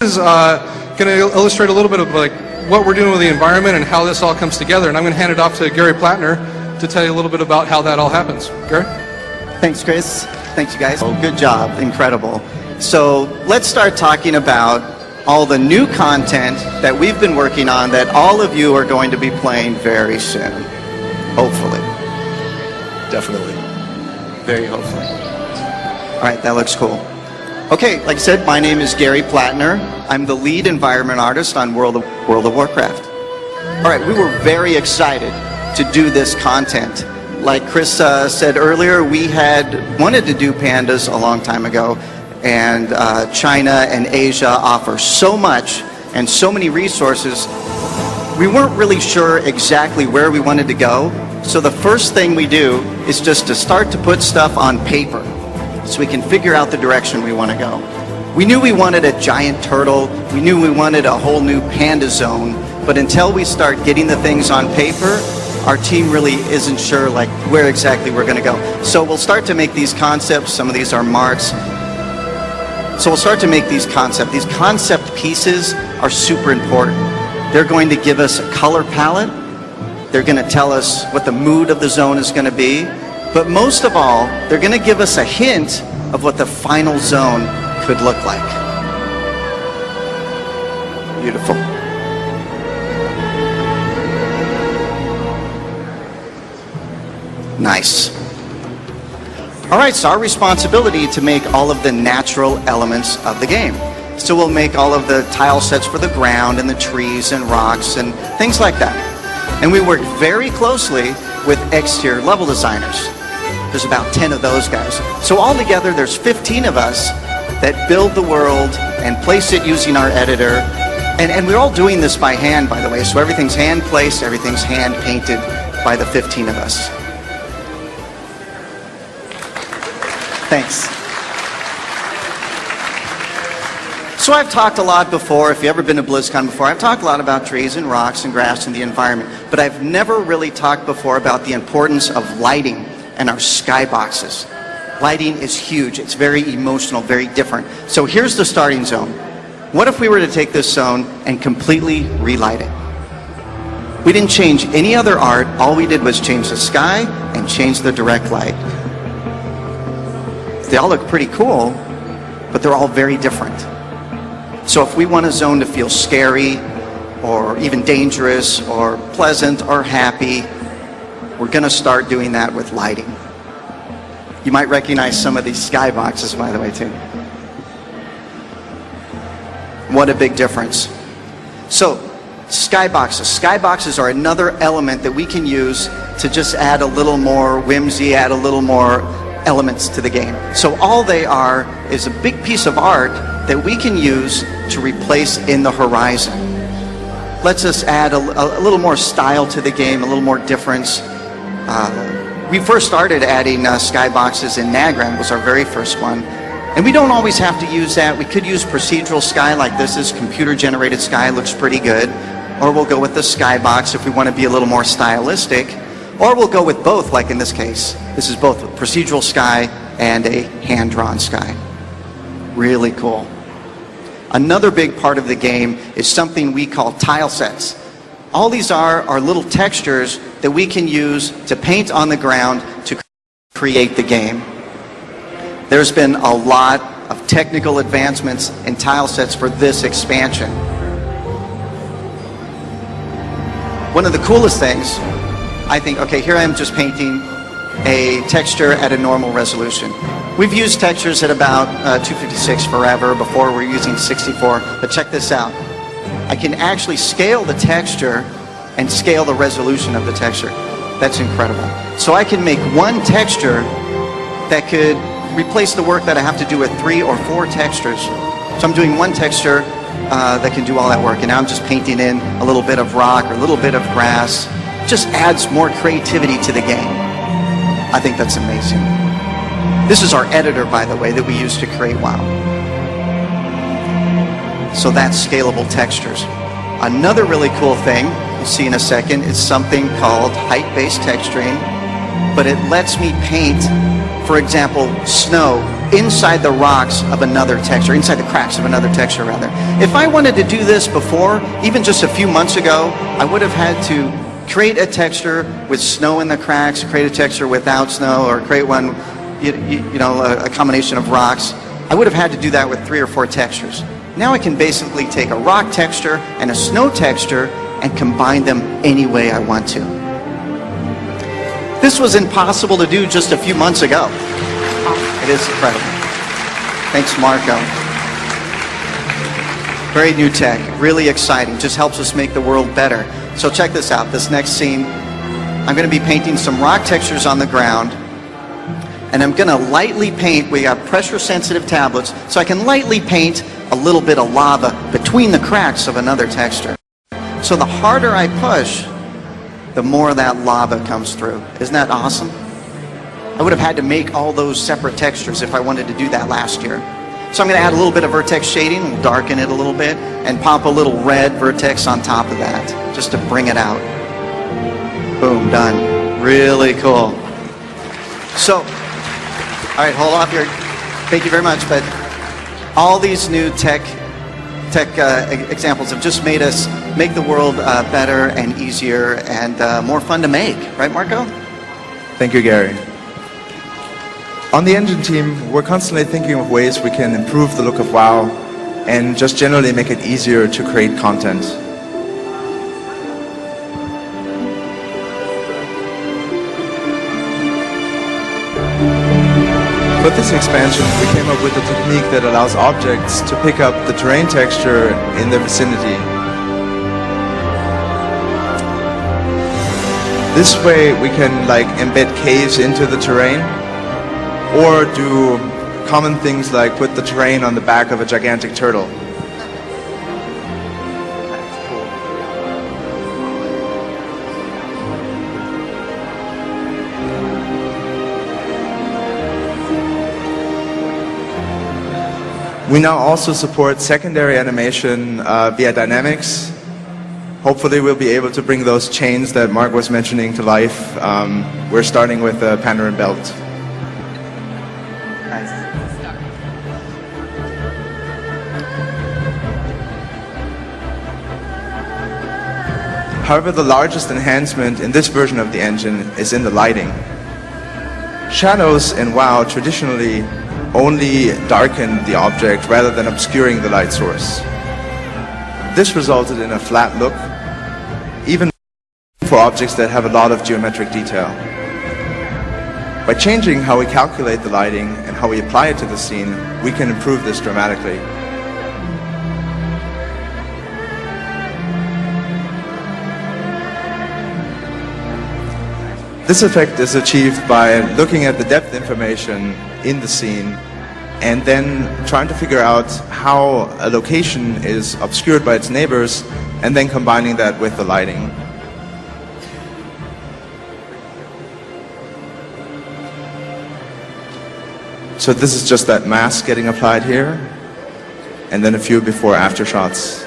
is going to illustrate a little bit of like what we're doing with the environment and how this all comes together. And I'm going to hand it off to Gary Plattner to tell you a little bit about how that all happens. Gary? Thanks, Chris. Thanks, you guys. Oh, good job. Incredible. So let's start talking about all the new content that we've been working on that all of you are going to be playing very soon. Hopefully. Definitely. Very hopefully. All right, that looks cool. Okay, like I said, my name is Gary Plattner. I'm the lead environment artist on World of Warcraft. All right, we were very excited to do this content. Like Chris said earlier, we had wanted to do pandas a long time ago, and China and Asia offer so much and so many resources. We weren't really sure exactly where we wanted to go, so the first thing we do is just to start to put stuff on paper so we can figure out the direction we want to go. We knew we wanted a giant turtle, we knew we wanted a whole new panda zone, but until we start getting the things on paper, our team really isn't sure like where exactly we're going to go. So we'll start to make these concepts. Some of these are marks. So we'll start to make these concepts. These concept pieces are super important. They're going to give us a color palette. They're going to tell us what the mood of the zone is going to be. But most of all, they're going to give us a hint of what the final zone could look like. Beautiful. Nice. All right, so our responsibility to make all of the natural elements of the game. So we'll make all of the tile sets for the ground and the trees and rocks and things like that. And we work very closely with exterior level designers. There's about 10 of those guys. So altogether, there's 15 of us that build the world and place it using our editor. And we're all doing this by hand, by the way. So everything's hand placed, everything's hand painted by the 15 of us. Thanks. So I've talked a lot before, if you've ever been to BlizzCon before, I've talked a lot about trees and rocks and grass and the environment, but I've never really talked before about the importance of lighting and our skyboxes. Lighting is huge. It's very emotional, very different. So here's the starting zone. What if we were to take this zone and completely relight it? We didn't change any other art. All we did was change the sky and change the direct light. They all look pretty cool, but they're all very different. So if we want a zone to feel scary or even dangerous or pleasant or happy, we're going to start doing that with lighting. You might recognize some of these skyboxes, by the way, too. What a big difference. So skyboxes. Skyboxes are another element that we can use to just add a little more whimsy, add a little more elements to the game. So all they are is a big piece of art that we can use to replace in the horizon. Lets us add a little more style to the game, a little more difference. We first started adding skyboxes in Nagram, was our very first one. And we don't always have to use that. We could use procedural sky like this is computer generated sky, looks pretty good. Or we'll go with the skybox if we want to be a little more stylistic. Or we'll go with both, like in this case. This is both a procedural sky and a hand-drawn sky. Really cool. Another big part of the game is something we call tile sets. All these are little textures that we can use to paint on the ground to create the game. There's been a lot of technical advancements in tile sets for this expansion. One of the coolest things, I think, okay, here I am just painting a texture at a normal resolution. We've used textures at about 256 forever. Before we're using 64, but check this out. I can actually scale the texture and scale the resolution of the texture. That's incredible. So I can make one texture that could replace the work that I have to do with 3 or 4 textures. So I'm doing one texture that can do all that work, and now I'm just painting in a little bit of rock or a little bit of grass. Just adds more creativity to the game. I think that's amazing. This is our editor, by the way, that we use to create WoW. So that's scalable textures. Another really cool thing, you'll see in a second, is something called height-based texturing, but it lets me paint, for example, snow inside the rocks of another texture, inside the cracks of another texture rather. If I wanted to do this before, even just a few months ago, I would have had to create a texture with snow in the cracks, create a texture without snow, or create one, a combination of rocks. I would have had to do that with 3 or 4 textures. Now I can basically take a rock texture and a snow texture and combine them any way I want to. This was impossible to do just a few months ago. It is incredible. Thanks, Marco. Very new tech, really exciting, just helps us make the world better. So check this out, this next scene, I'm going to be painting some rock textures on the ground, and I'm going to lightly paint, we have pressure sensitive tablets, so I can lightly paint a little bit of lava between the cracks of another texture. So the harder I push, the more that lava comes through. Isn't that awesome? I would have had to make all those separate textures if I wanted to do that last year. So I'm going to add a little bit of vertex shading, and darken it a little bit, and pop a little red vertex on top of that, just to bring it out. Boom, done. Really cool. So, all right, hold off here. Thank you very much, but all these new tech examples have just made us make the world better and easier and more fun to make. Right, Marco? Thank you, Gary. On the engine team, we're constantly thinking of ways we can improve the look of WoW and just generally make it easier to create content. For this expansion, we came up with a technique that allows objects to pick up the terrain texture in their vicinity. This way we can embed caves into the terrain, or do common things like put the terrain on the back of a gigantic turtle. We now also support secondary animation via dynamics. Hopefully we'll be able to bring those chains that Mark was mentioning to life. We're starting with a Panner and Belt. However, the largest enhancement in this version of the engine is in the lighting. Shadows in WoW traditionally only darken the object rather than obscuring the light source. This resulted in a flat look, even for objects that have a lot of geometric detail. By changing how we calculate the lighting and how we apply it to the scene, we can improve this dramatically. This effect is achieved by looking at the depth information in the scene and then trying to figure out how a location is obscured by its neighbors and then combining that with the lighting. So this is just that mask getting applied here, and then a few before-after shots.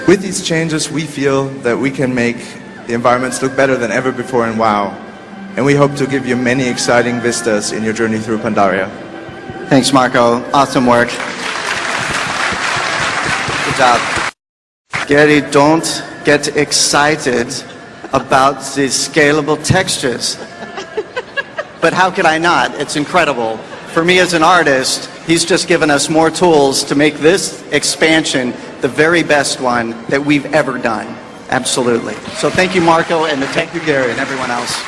With these changes, we feel that we can make the environments look better than ever before in WoW, and we hope to give you many exciting vistas in your journey through Pandaria. Thanks, Marco. Awesome work. Good job. Gary, don't get excited about the scalable textures. But how could I not? It's incredible. For me as an artist, he's just given us more tools to make this expansion the very best one that we've ever done. Absolutely. So thank you, Marco, and thank you, Gary, and everyone else.